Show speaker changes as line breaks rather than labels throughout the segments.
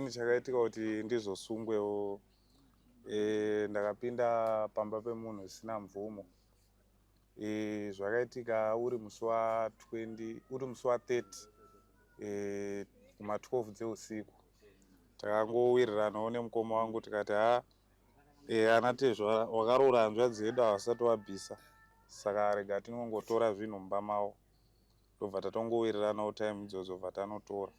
inini chakaitika kuti ndizosungwewo ndakapinda pamba pemunhu zvisina mvumo. Zvakaitika uri musi wa 30 kuma 12 dzeusiku. Takangowiriranawo nemukoma wangu tikati ana Tezva wakaroora hanzvadzi yedu havasati wabvisa, saka rega tinongotora zvinhu mumba mavo. Ndobva tatongowiriranawo time idzodzo bva tanotora.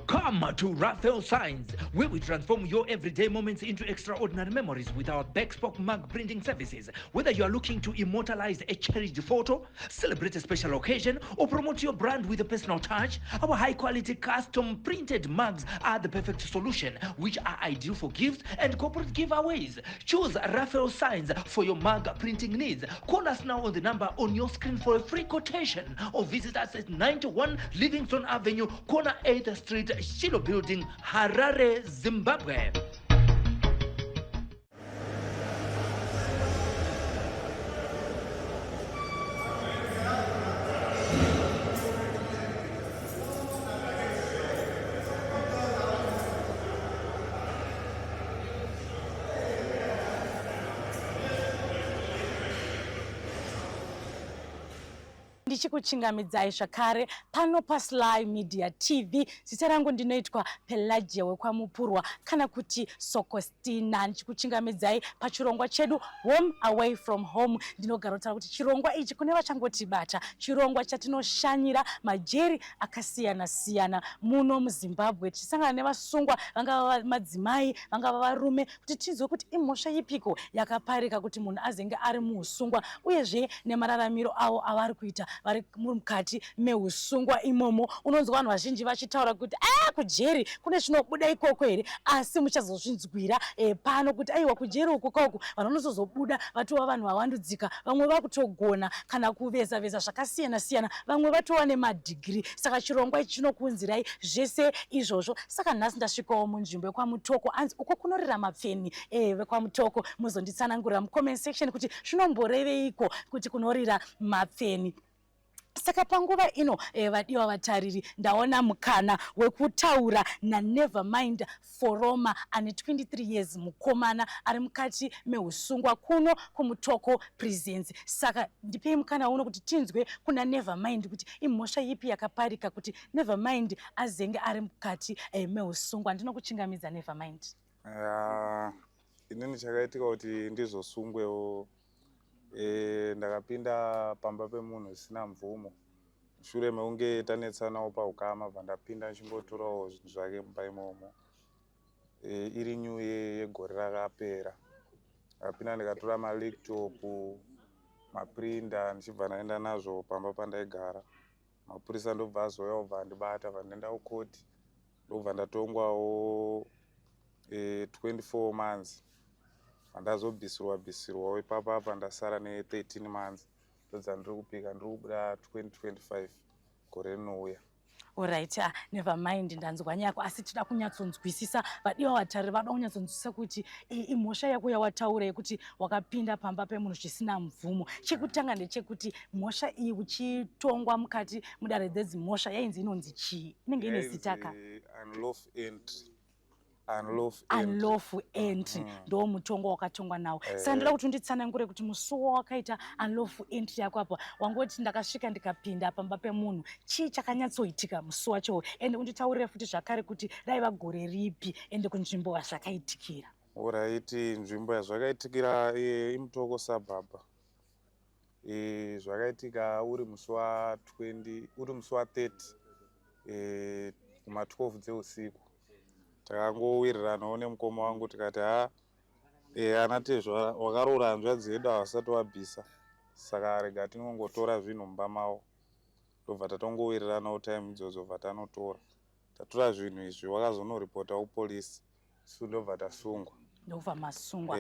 Come to Raphael Signs, where we transform your everyday moments into extraordinary memories with our bespoke mug printing services. Whether you are looking to immortalize a cherished photo, celebrate a special occasion, or promote your brand with a personal touch, our high-quality custom printed mugs are the perfect solution, which are ideal for gifts and corporate giveaways. Choose Raphael Signs for your mug printing needs. Call us now on the number on your screen for a free quotation, or visit us at 91 Livingstone Avenue, corner 8th Street, Shilo Building, Harare, Zimbabwe.
Ndichikuchingamidzai zvakare pano paSly Media TV. Zita rangu ndinoitwa Pelagia wekwamupurwa kana kuti Sokostina. Ndichikuchingamidzai pachirongwa chedu Home Away from Home. Ndinogara kutaura kuti chirongwa ichi kune vachangotibata, chirongwa chatinoshanyira majeri akasiyana siyana muno muZimbabwe, tichisangana nevasungwa, vangava madzimai, vangava varume, kuti tizwe kuti imhosva ipiko yakaparika kuti munhu azenge ari muusungwa, uyezve nemararamiro avo avari kuita vari mukati meusungwa imomo. Unonzwa vanhu vazhinji vachitaura kuti kujeri kune zvinobuda ikoko here, asi muchazozvinzwira pano kuti aiwa kujeri uku kauku vanhu vanozozobuda vatova vanhu vawandudzika, vamwe vakutogona kana kuveza veza zvakasiyana siyana, vamwe vatova nemadhigiri. Saka chirongwa ichi chinokuunzirai zvese izvozvo. Saka nhasi ndasvikawo munzvimbo yekwamutoko, anzi uko kunorira mapfeni vekwamutoko. Muzonditsanangurira mucomment section kuti zvinomboreveiko kuti kunorira mapfeni. Saka panguva ino vadiwa vatariri, ndaona mukana wekutaura naNevermind Foroma ane 23 years, mukomana ari mukati meusungwa kuno kumutoko prisons. Saka ndipei mukana uno kuti tinzwe kuna Nevermind kuti imhosva ipi yakaparika kuti Nevermind azenge ari mukati meusungwa. Ndinokuchingamidza Nevermind.
Inini chakaitika kuti ndizosungwewo ndakapinda pamba pemunhu zvisina mvumo. Shure mekunge tanetsanawo paukama bva ndapinda ndichimbotorawo zvinhu zvake mumba imomo. Iri new yegore rakapera. Ndakapinda ndikatora malaptop, maprinda, ndichibva ndaenda nazvo pamba pandaigara. Mapurisa ndobva azouyawo bva ndibata bva ndaenda kukoti. Ndobva ndatongwawo 24 months. Ndazobvisirwawo ipapa apa ndasara ne13 months. Ndodza ndiri kupika, ndiri kubuda 2025 gore rinouya.
Alright, Nevermind, ndanzwa nyako, asi tida kunyatsonzwisisa, vadiwa vatariri vada kunyatsonzwisisa kuti imhosva yako yawataura yekuti wakapinda pamba pemunhu zvisina mvumo. Chekutanga ndechekuti mhosva iyi uchitongwa mukati mudare dzedzimhosva yainzi inonzi chii? Inenge ine zita ka? Unlawful entry ndo mutongo wakatongwa nawo. Saka ndoda kuti unditsanangure kuti musuwo wakaita unlawful entry yako apa wangoti ndakasvika ndikapinda pamba pemunhu, chii chakanyatsoitika musi wacho, ende unditaurire futi zvakare kuti raiva gore ripi ende kunzvimbo yazvakaitikira.
Alright, nzvimbo yazvakaitikira iMutoko suburb. Zvakaitika uri musi wa 30 kuma 12 dzeusiku. Takangowiriranawo nemukoma wangu tikati ana Tezva wakaroora hanzvadzi yedu havasati wabvisa, saka rega tinongotora zvinhu mumba mavo. Ndobva tatongowiriranawo time idzodzo bva tanotora. Tatora zvinhu izvi wakazonoripota kupolisi, isu ndobva tasungwa.
Ndobva masungwa.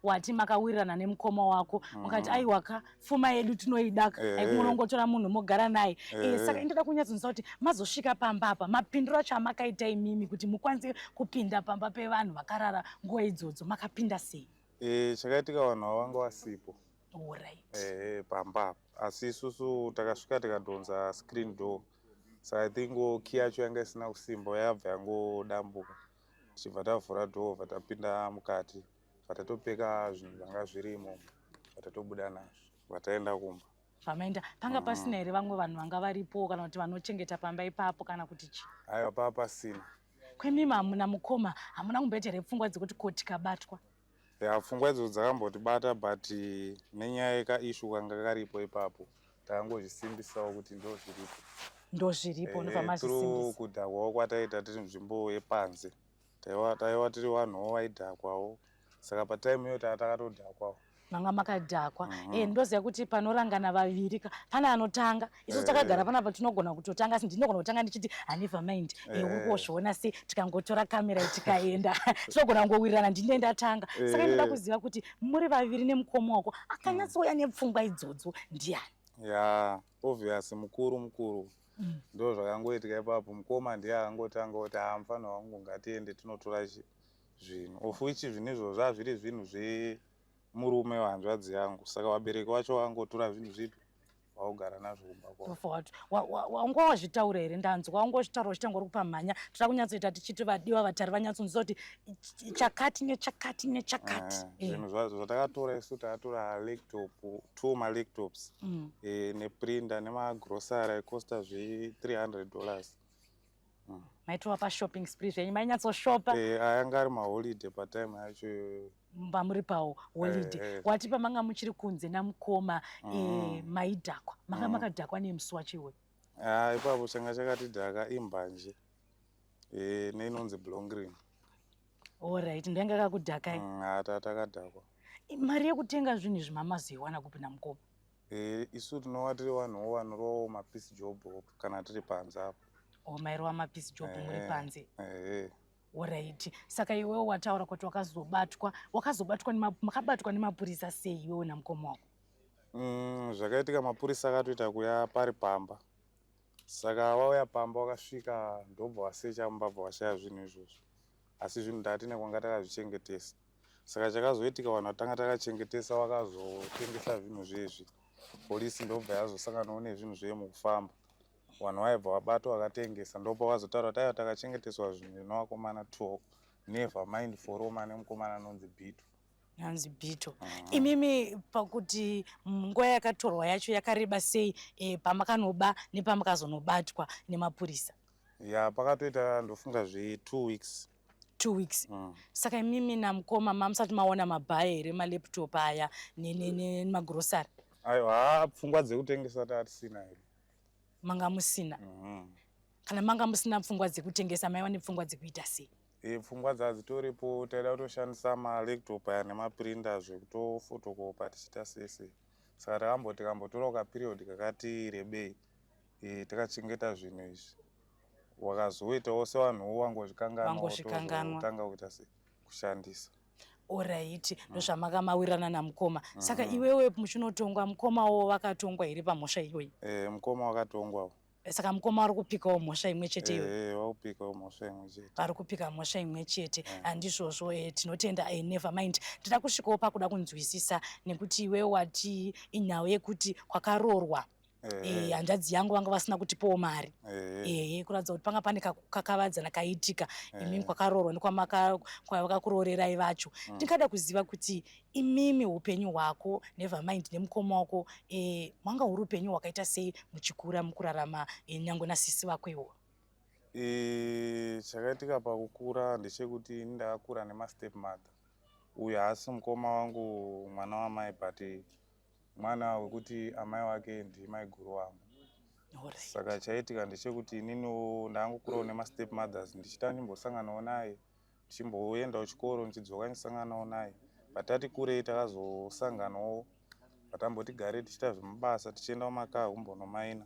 Wati makawirirana nemukoma wako mukati aiwa pfuma yedu tinoida, aikunongotora munhu mogara naye. Saka ndoda kunyatsonzwa kuti mazosvika pamba apa mapindiro acho amakaita imimi kuti mukwanise kupinda pamba pevanhu vakarara nguva idzodzo, makapinda sei?
Chakaitika vanhu vavanga vasipo.
Alright.
Pamba, asi isusu takasvika tikadhonza screen door. saka I think key yacho yanga isina kusimba yabva yangodambuka. Tichibva tavhura dhoo bva tapinda mukati bva tatopeka zvinhu zvanga zvirimo bva tatobuda nazvo bva taenda kumba.
Pamaenda panga pasina here vamwe vanhu vanga varipo kana kuti vanochengeta pamba ipapo kana kuti chi?
Aiwa pava pasina.
Kwemimi hamuna mukoma, hamuna kumboita here pfungwa dzekuti ko tikabatwa?
Ya pfungwa idzodzo dzakambotibata but nenyaya yekaishu kanga karipo ipapo takangozvisimbisawo kuti ndo zviripo.
Ndo zviripo ndobva
Through
mazvisimbisa.
kudhakwawo kwataita tiri nzvimbo yepanze taiwa tiri vanhuwo vaidhakwawo, saka pataimu iyo takatodhakwawo.
Manga makadhakwa. Ndoziva kuti panorangana vaviri pana anotanga. Isu takagara pana patinogona kutotanga, asi ndinogona kutanga ndichiti never mind. Urikuzviona sei tikangotora kamera tikaenda. Tinogona kungowirirana ndine ndatanga. Saka ndoda kuziva kuti muri vaviri nemukoma wako akanyatsouya nepfungwa idzodzo ndiani?
Ya obvious mukuru ndo zvakangoitika ipapo. Mukoma ndiye akangotanga kuti mufana wangu ngatiende tinotora zvinhu, of which zvinhu izvozvo zviri zvinhu zvemurume wahanzvadzi yangu, saka vabereki vacho vakangotora zvinhu zvipi vaugara nazvo kumba kwavo.
Wanga wazvitaura here? Ndanzwa wanga wazvitaura uchitanga uri kupamhanya. Toda kunyatsoita tichiti vadiwa vatari vanyatsonziva kuti chakati nechakati nechakati.
Zvinhu zvatakatora isu takatora laptop, 2 malaptops neprinter nemagrosari aikosta $300.
Maitova pashopping spree zvenyu, mainyatsoshopa?
Ayanga ari maholiday patime yacho.
Muri pawo holiday. Wati pamanga muchiri kunze namukoma maidhakwa. Manga makadhakwa nemusi wacho iwoyo?
Ipapo changa chakatidhaka imbanje neinonzi Blongrin.
Alright, ndanga kakudhakai?
Takadhakwa.
Mari yekutenga zvinhu izvi mamazoiwana kupi namukoma?
Isu tinova tiri vanhuwo vanorovawo mapiece job kana tiri panze apo.
Mairova mapiece job muri panze? Alright. Saka iwewo wataura kuti makabatwa nemapurisa sei iwewo namukoma wako?
Zvakaitika mapurisa akatoita kuya pari pamba, saka vauya pamba vakasvika ndobva vasecha mumbabva vashaya zvinhu izvozvo, asi zvinhu ndatine kwanga takazvichengetesa. Saka chakazoitika vanhu vatanga takachengetesa vakazotengesa zvinhu zvezvi, polisi ndobva yazosanganawo nezvinhu zvemukufamba, vanhu vaibva vabatwa vakatengesa, ndopa vazotaura kuti aiwa takachengeteswa zvinhu nevakomana 12, never mind foroma nemukomana anonzi Bito.
Nanzi Bito. Imimi pakuti nguva yakatorwa yacho yakareba sei pamakanoba nepamakazonobatwa nemapurisa?
Ya pakatoita ndofunga 2 weeks.
2 weeks. Saka imimi namukoma mamusati maona mabhaya here malaptop aya nemagrosari?
Aiwa, pfungwa dzekutengesa tatisina here.
Manga musina? Kana manga musina pfungwa dzekutengesa, maiva nepfungwa dzekuita sei?
Pfungwa dzadzitoripo, taida kutoshandisa malaptop aya nemaprinter zvekutofotokopa tichita sese. Saka tikambotora kaperiod kakati rebei takachengeta zvinhu izvi. Wakazoitawo sevanhuwo wangozvikanganwa totanga kuita kushandisa.
Alright, ndozvamakawirirana namukoma. Saka iwewe muchinotongwa mukomawo vakatongwa here pamhosva iyoyi?
Mukoma wakatongwawo.
Saka mukoma ari kupikawo mhosva imwe chete iyoyi?
Wakupikawo mhosva imwe chete.
Ari kupika mhosva imwe chete. Handizvozvo tinotenda never mind. Tida kusvikawo pakuda kunzwisisa nekuti iwewe wati inhau yekuti kwakaroorwa. Hanzvadzi yangu vanga vasina kutipawo mari. Kuratidza kuti panga pane kakavadzana kaitika. Imimi kwakaroorwa nekwavakakurorerai vacho. Ndingada kuziva kuti imimi upenyu hwako never mind nemukoma wako mwanga huri upenyu hwakaita sei muchikura mukurarama nyange nasisi vako iwo?
Chakaitika pakukura ndechekuti ndakakura nemastep mother. Uyu haasi mukoma wangu mwana wamai but mwana wekuti amai wake ndimai guru wangu. Saka chaitika ndechekuti inini ndangokurawo nemastep mothers ndichita ndimbosanganawo naye, ndichimboendawo chikoro ndichidzoka ndisanganawo naye. Patati kurei takazosanganawo, patamboti garei tichita zvemabasa tichienda kumakaa kumbonomaina,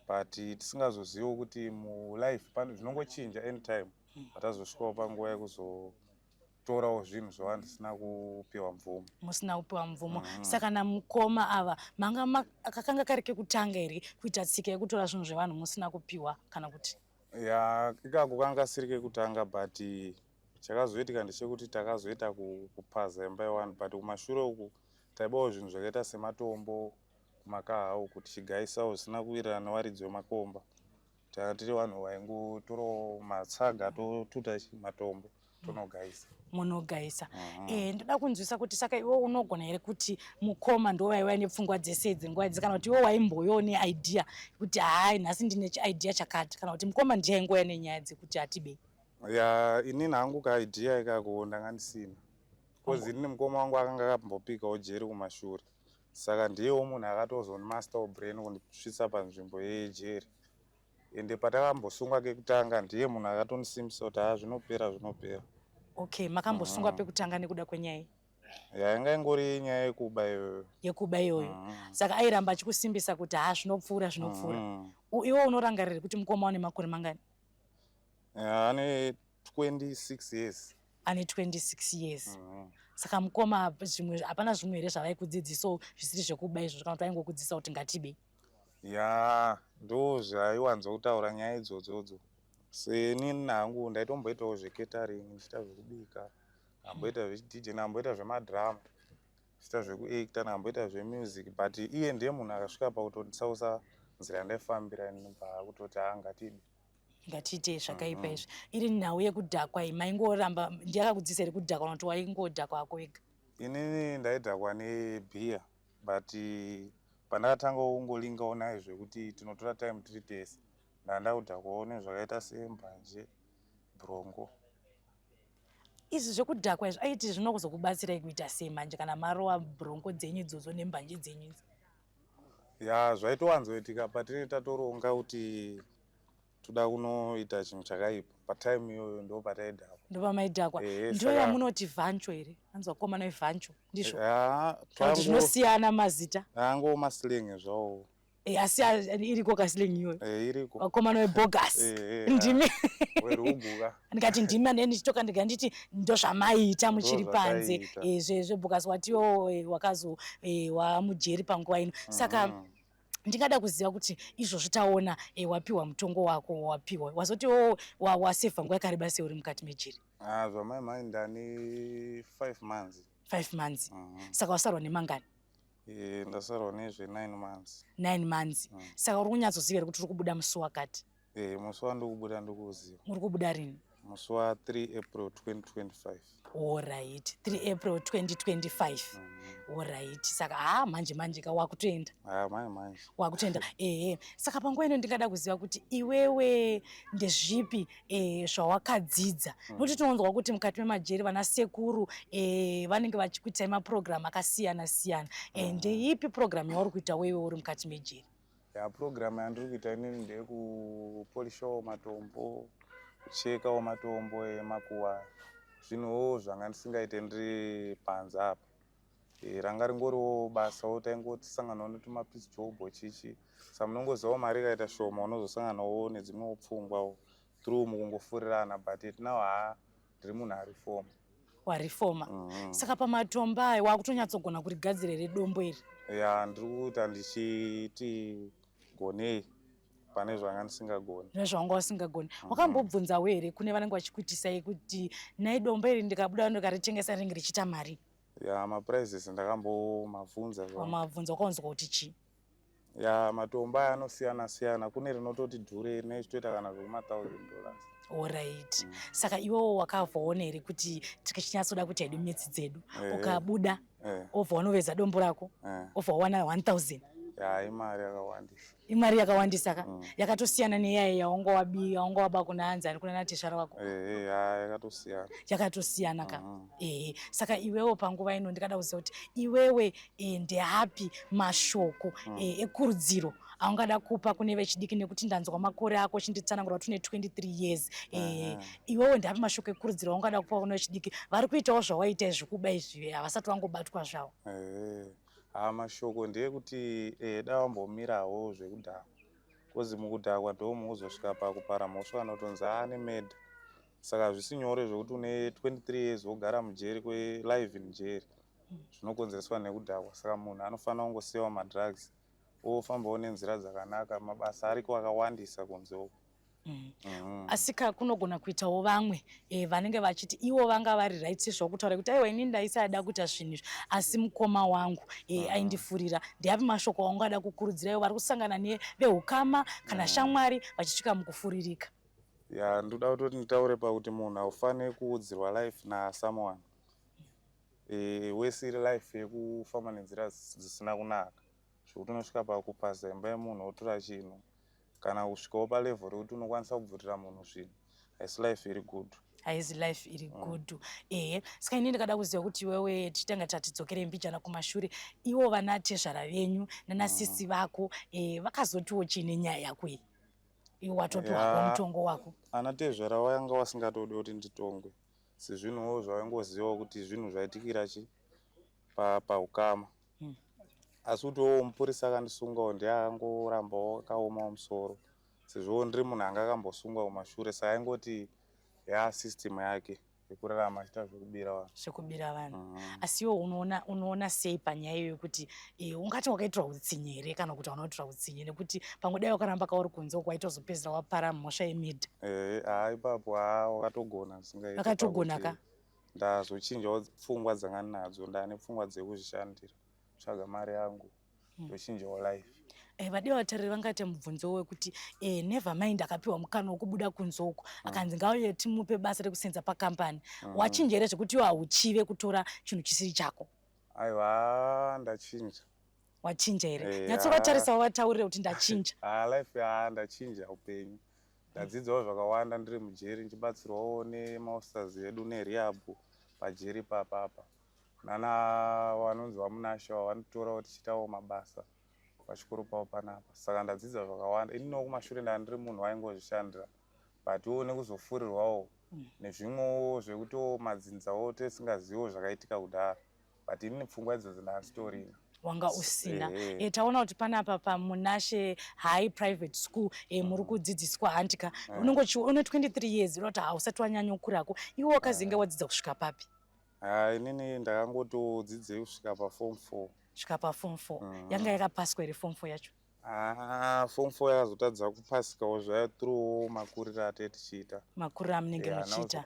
but tisingazoziviwo kuti mulife zvinongochinja anytime. Patazosvikawo panguva yekuzotorawo zvinhu zvava ndisina kupiwa mvumo.
Musina kupiwa mvumo. Saka namukoma ava manga kakanga kari kekutanga here kuita tsika yekutora zvinhu zvevanhu musina kupiwa kana kuti?
Ya ikako kanga siri kekutanga, but chakazoitika ndechekuti takazoita kupaza imba yewani, but kumashure uku taibawo zvinhu zvakaita sematombo kumakahawo kuti chigaisawo zvisina kuwirirana newaridzi wemakomba. tiri vanhu vaingotorawo matsaga totuta matombo tonogaisa.
Munogaisa. Ndoda kunzwisa kuti saka iwe unogona here kuti mukoma ndo waiva nepfungwa dzese idzi nguva idzi, kana kuti iwe waimboyo neidea kuti hai nhasi ndine chiidea chakati, kana kuti mukoma ndiye aingoya nenyaya dzekuti atibei?
Ya inini hangu kaidea ikako ndanga ndisina, kozi inini mukoma wangu akanga akambopikawo jeri kumashure, saka ndiyewo munhu akatozonimaster brain kundisvitsa panzvimbo yejeri. Ende patakambosungwa kekutanga ndiye munhu akatondisimbisa kuti zvinopera.
Okay, makambosungwa pekutanga nekuda kwenyaya
yanga ingori nyaya yekuba iyoyo.
Yekuba iyoyo. Saka airamba achikusimbisa kuti zvinopfuura. Iwe unorangarira kuti mukoma ane makore mangani?
Ane 26 years.
Ane 26 years. Saka mukoma hapana zvimwe here zvavaikudzidzisawo zvisiri zvekuba izvo, kana kuti aingokudzidzisa kuti ngatibei?
Ya ndo zvaiwanzotaura nyaya idzodzo. Senini hangu ndaitomboitawo zveketering, ndichiita zvekubika, amboita zvechidj, amboita zvemadrama, ndichiita zvekuacta, amboita zvemusic, but iye ndiye munhu akasvika pakutonditsausa nzira yandaifambira inini pakutoti
ngatiite zvakaipa izvi. Iri nhau yekudhakwa iyi maingoramba, ndiye akakudzidzisa here kudhakwa, kuti waingodhakwa hako wega?
Inini ndaidhakwa nebhiya, but pandakatanga kungolingawo naye zvekuti tinotora time tiri tese, ndakudhakwawo nezvakaita sembanje, brongo.
Izvi zvekudhakwa izvi aiti zvinokuzokubatsirai kuita sei manje kana marova brongo dzenyu idzodzo nembanje dzenyu idzi?
Ya zvaitowanzoitika patinenge tatoronga kuti toda kunoita chinhu chakaipa, patime iyoyo ndo pataidhakwa. Ndo
pamaidhakwa. Ndo yamunoti vhancho here? Anzi vakomana vevhancho ndizvo?
Kana
kuti zvinosiyana mazita?
Ango masilengi zvawo.
Asi iriko kasilengi iyoyo?
Iriko.
Vakomana vebogus. Ndimi.
Werubuka.
Ndikati ndimi ane ndichitoka ndikanditi ndo zvamaita muchiri panze. Zvebogus watiwo wakazo wamujeri panguva ino. Saka ndingada kuziva kuti izvozvo taona wapiwa mutongo wako wapiwa, wazoti wasevha nguva yakareba sei uri mukati mejeri?
Zvamaimai ndani 5 months.
5 months. Saka wasarwa nemangani?
Ndasarwa nezve9 months.
9 months. Saka uri kunyatsoziva here kuti uri kubuda musi wakati?
Musi wandikubuda ndikuziva.
Uri kubuda rini?
Musi wa3 April 2025.
Alright, 3 April 2025. Alright, saka manje ka wakutoenda?
Manje.
Wakutoenda. Saka panguva ino ndingada kuziva kuti iwewe ndezvipi zvawakadzidza? Nokuti tinonzwa kuti mukati memajeri vana sekuru vanenge vachikuitai maprogramu akasiyana siyana. Ndeipi programu yauri kuita wewe uri mukati mejeri?
Programu yandiri kuita inini ndeyekupolishawo matombo, kuchekawo matombo emakuwa, zvinhuwo zvanga ndisingaite ndiri panze apa. Ranga ringoriwo basawo taingotisanganawo netumapisi jobho chichi. Saka munongozivawo mari ikaita shoma unozosanganawo nedzimwewo pfungwawo through mukungofurirana, but tinawo ndiri munhu arifoma.
Warifoma. Saka pamatombo aya wakutonyatsogona kurigadzira here dombo iri?
Ya ndiri kuita ndichiti gonei pane zvanga ndisingagoni.
Nezvanga usingagoni. Wakambobvunzawo here kune vanenge vachikuitisai kuti nai dombo iri ndikabuda ndikaritengesa rinenge richiita mari?
Ya maprizes ndakambomabvunza.
Wamabvunza wakaunzwa kuti chii?
Ya matombo aya anosiyana siyana, kune rinototi dhure nechitoita kana zvekuma$1000.
Alright. Saka iwewo wakavhaona here kuti tikachinatsoda kuti hedu metsi dzedu ukabuda obva wanoveza dombo rako obva wawana 1000?
Ya imari yakawandisa.
Imari yakawandisa ka? Yakatosiyana neyaya yaunga waba kuna Anzani kuna nateshara wako?
Yakatosiyana.
Yakatosiyana ka? Saka iwewo panguva ino ndikada kuziva kuti iwewe ndeapi mashoko ekurudziro aungada kupa kune vechidiki, nekuti ndanzwa makore ako chinditsanangura kuti une 23 years. Iwewe ndeapi mashoko ekurudziro aungada kupa kune vechidiki vari kuitawo zvawaita zvekuba izvi havasati vangobatwa zvavo?
Mashoko ndeyekuti da wambomirawo zvekudhakwa, kozi mukudhakwa ndo muzosvika pakupara mhosva anotonzi anemedha. Saka zvisi nyore zvokuti une 23 years wogara mujeri live in jeri, zvinokonzereswa nekudhakwa. Saka munhu anofanira kungosiyawo madrugs ofambawo nenzira dzakanaka, mabasa ariko akawandisa kunze uko.
asi kunogona kuitawo vamwe vanenge vachiti ivo vanga vari right zvokutaura kuti aiwa ini ndaisada kuita zvinhu izvi asi mukoma wangu aindifurira. Ndeapi mashoko aungada kukurudzira ivo vari kusangana nevehukama kana shamwari vachisvika mukufuririka?
Ya ndoda kutoti nditaure pakuti munhu haufaniri kuudzirwa life nasomeone. Wese iri life yekufamba nenzira dzisina kunaka zvokuti unosvika pakupasa imba yemunhu wotora chinhu kana kusvikawo palevel rekuti unokwanisa kubvutira munhu zvinhu. Haisi life iri good.
Haisi life iri good. Saka ini ndikada kuziva kuti iwewe tichitanga tatidzokere mbijana kumashure, ivo vana tezvara venyu nanasisi vako vakazotiwo chine nyaya yako iyi? Iwe watotohwa mutongo wako?
Ana tezvara wanga wasingatodi kuti nditongwe sezvinhuwo zvawangozivawo kuti zvinhu zvaitikira chi paukama. Asi kutiwo mupurisa akandisungawo ndiye akangorambawo akaomawo musoro sezvo ndiri munhu anga akambosungwa kumashure saka aingoti system yake yekurarama achiita
zvekubira vanhu. Asi iwo unoona sei panyaya iyoyo kuti ungati wakaitirwa utsinye here kana kuti hauna kuitirwa utsinye, nekuti pamwe dai wakaramba kauri kunze uko waitozopedzisira wapara mhosva yemidha?
Ipapo wakatogona zvisingaiti.
Wakatogona ka?
Ndazochinjawo pfungwa dzanga ndinadzo, ndane pfungwa dzekuzvishandira tsvaga mari yangu ndochinjawo life.
Vadiwa vatariri vangati mubvunzo wekuti never mind akapiwa mukana wekubuda kunze uko akanzi ngauye timupe basa rekusenza pakambani, wachinja here zvekuti iwe hauchive kutora chinhu chisiri chako?
Aiwa ndachinja.
Wachinja here? Nyatsovatarisa wataurire kuti ndachinja.
Life ndachinja upenyu. Ndadzidzawo zvakawanda ndiri mujeri ndichibatsirwawo nemasters edu nerehab pajeri papapa. Nana vanonzi vamunasha vanotorawo tichiitawo mabasa pachikoro pavo panapa. Saka ndadzidza zvakawanda. Inino kumashure ndandiri munhu waingozvishandira but iwo nekuzofurirwawo nezvimwewo zvekuti madzinzawo tisingaziviwo zvakaitika kudhara but inini pfungwa idzodzo ndandisitorina.
Wanga usina. Taona kuti panapa pamunashe high private school muri kudzidziswa handika. Une 23 years unoti hausati wanyanya kukurako. Iwe wakazinge wadzidza kusvika papi?
Inini ndakangotodzidzei kusvika paform 4.
Svika paform 4. Yanga yakapaswa here form 4 yacho?
Form 4 yakazotadza kupasikawo zvaya through makuriro atete tichiita.
Makuriro amunenge muchiita.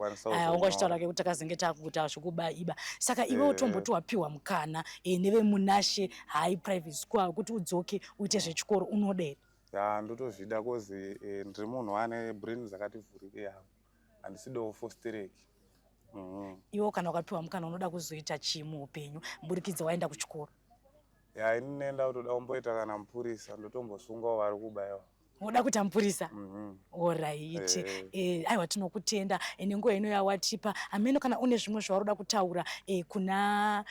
Ungachitaura kuti takazenge takuita zvekubaiba. Saka iwe utomboti wapiwa mukana nevemunashe high private school kuti udzoke uite zvechikoro unoda here?
Ndotozvida kozi ndiri munhu ane brain dzakati vhurike yavo. Handisidawo fostereki.
Iwo kana ukapiwa mukana unoda kuzoita chii muupenyu mburikidza waenda kuchikoro?
Ini nenda kutoda kumboita kana mupurisa ndotombosungawo vari kubayiwa.
Unoda kuita mupurisa? Alright. Aiwa tinokutenda nenguva ino yawatipa. Ameno kana une zvimwe zvawaroda kutaura kuna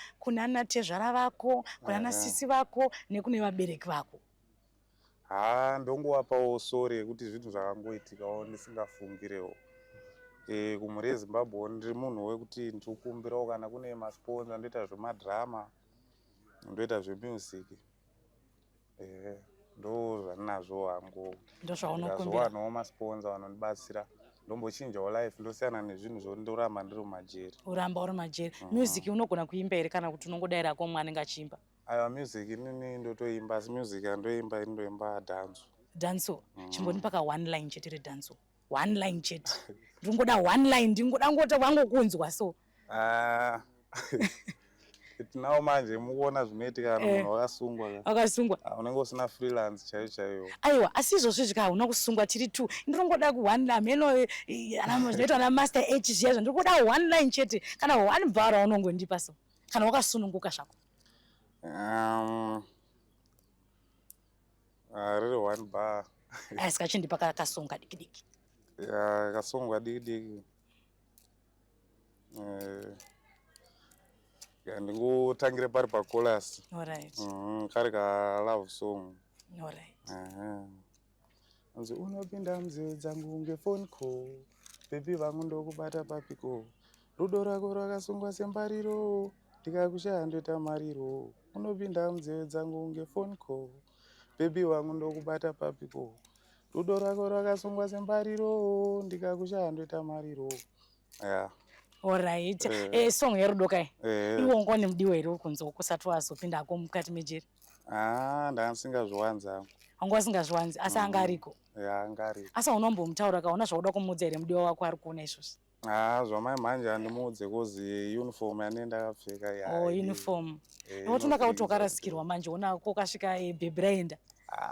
ana tezvara vako, kuna ana sisi vako nekune vabereki vako?
Ndongovapawo sori yekuti zvinhu zvakangoitikawo ndisingafungirewo. Kumhuri yeZimbabwe ndiri munhu wekuti ndikukumbirawo kana kune masponsa ndoita zvemadrama, ndoita zvemusic. Ndo zvandinazvo hangu. Ndozvaunokuvanawo masponsa vanondibatsira ndombochinjawo life ndosiyana nezvinhu zvondoramba ndiri mumajeri.
Uramba uri mumajeri. Music unogona kuimba here kana kuti unongodaira ko mwana anenge achiimba?
Aiwa music inini ndotoimba asi music andoimba indoimba dhanzo.
Dhanzo? Chimbonipa ka one line chete redhanzo. One line chete. Ndingoda one line, ndingoda ngoti wangokunzwa so.
Nawo manje mukuona zvinoitika kana munhu wakasungwa.
Wakasungwa?
Unenge usina freelance chaiyo.
Aiwa, asi izvozvo zvika hauna kusungwa tiri 2. Ndinongoda ku one line meno zvinoitwa na master H zviya ndingoda one line chete kana one bar unongondipa so. Kana wakasununguka zvako.
Riri one bar.
Asikachindipa kasonga diki diki.
Kasongwa diki diki. Ndingotangire pari pachorus.
Alright.
Kari ka love song.
Alright.
Anzi unopinda mzee dzangu ngefone call. Baby vangu ndokubata papiko. Rudo rako rakasungwa sembariro. Ndikakushaya ndoita mariro. Unopinda mzee dzangu ngefone call. Baby vangu ndokubata papiko. Rudo rako rakasungwa sembariro. Ndikakushaya ndoita mariro.
Alright. Song yerudo kai? Iwo ngone mudiwa here kunzo kusati wazopindako mukati mejeri?
Ndansingazviwanza.
wanga wasingazviwanzi asi anga ariko
anga ariko.
asi unombomutaura kaona zvauda kumudza here mudiwa wako ari kuona izvozvi?
Zvamai manje handimuudze kozi uniform yanenge ndakapfeka
uniform nokuti ndakauti wakarasikirwa manje unako ukasvika bhebhi raenda.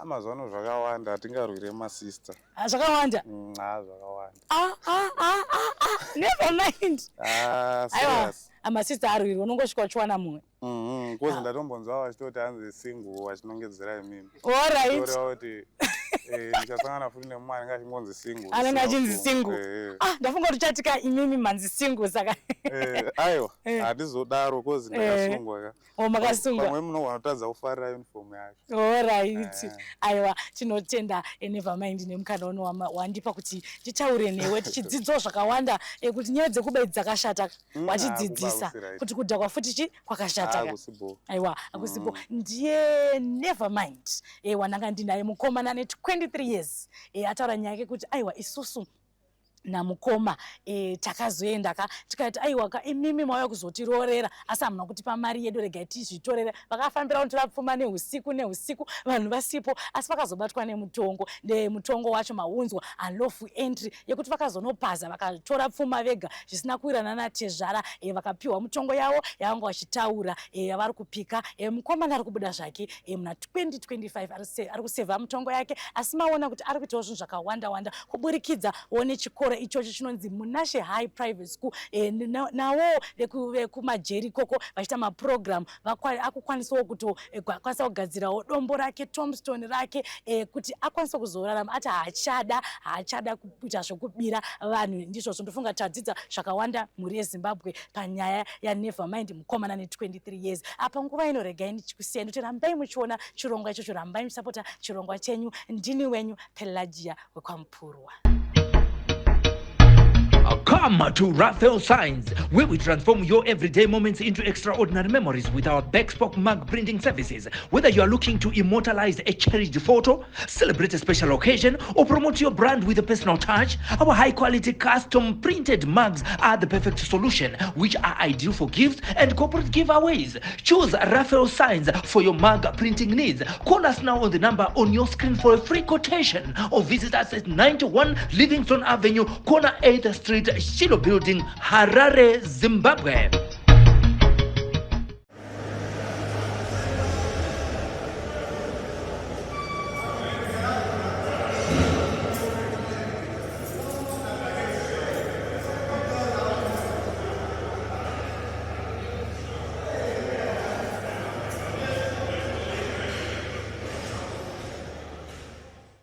Mazuva ano zvakawanda hatingarwire masista.
Zvakawanda?
Zvakawanda.
Never mind.
Serious.
Amasista arwiri unongosvika uchiwana mumwe.
Kozi ndatombonzwa vachitoti hanzi single vachinongedzera imimi.
Alright.
Taura kuti ndichasangana futi nemumwe anenge achingonzi single.
Anenge achinzi single. Ndafunga kuti uchatika imimi manzi single saka.
Aiwa, hatizodaro kozi ndakasungwa ka.
Makasungwa.
Pamwe munogona kutadza kufarira uniform yacho.
Alright. Aiwa, tinotenda Never Mind nemukana uno wandipa kuti titaure newe tichidzidzo zvakawanda kuti nyaya dzekubeidzi dzakashata wachidzidzisa kuti kudhakwa futi kwakashata. Aiwa, akusipo. Ndiye Never Mind wananga ndinaye mukomana ne 23 years ataura nyaya yake kuti aiwa isusu namukoma takazoenda tikati aiwa imimi mauya kuzotirorera asi hamuna kutipa mari yedu regai tizvitorere. Vakafambira kutora pfuma neusiku vanhu vasipo asi vakazobatwa nemutongo wacho maunzwa unlawful entry yekuti vakazonopaza vakatora pfuma vega zvisina kuirana natezvara vakapiwa mutongo yavo yavanga vachitaura vari kupika. Mukomana ari kubuda zvake muna 2025 ari kusevha mutongo yake asi maona kuti ari kuitawo zvinhu zvakawanda wanda kuburikidza one chikoro ichocho chinonzi Munashe High Private School nawo vekumajeri koko vachita maprogram akukwanisawo kutokwanisa kugadzirawo dombo rake tombstone rake kuti akwanisa kuzorarama ati haachada kuita zvokubira vanhu. Ndizvo ndofunga tadzidza zvakawanda mhuri yeZimbabwe panyaya yaNever Mind mukomana ne23 years. Apa nguva ino regai ndichikusiyeni kuti rambai muchiona chirongwa ichocho, rambai muchisapota chirongwa chenyu. Ndini wenyu Pelagia wekwamupurwa.
Come to Raphael Signs, where we transform your everyday moments into extraordinary memories with our Backspoke mug printing services. Whether you are looking to immortalize a cherished photo, celebrate a special occasion, or promote your brand with a personal touch, our high-quality custom printed mugs are the perfect solution, which are ideal for gifts and corporate giveaways. Choose Raphael Signs for your mug printing needs. Call us now on the number on your screen for a free quotation, or visit us at 91 Livingstone Avenue, corner 8th Street, Shilo Building, Harare, Zimbabwe.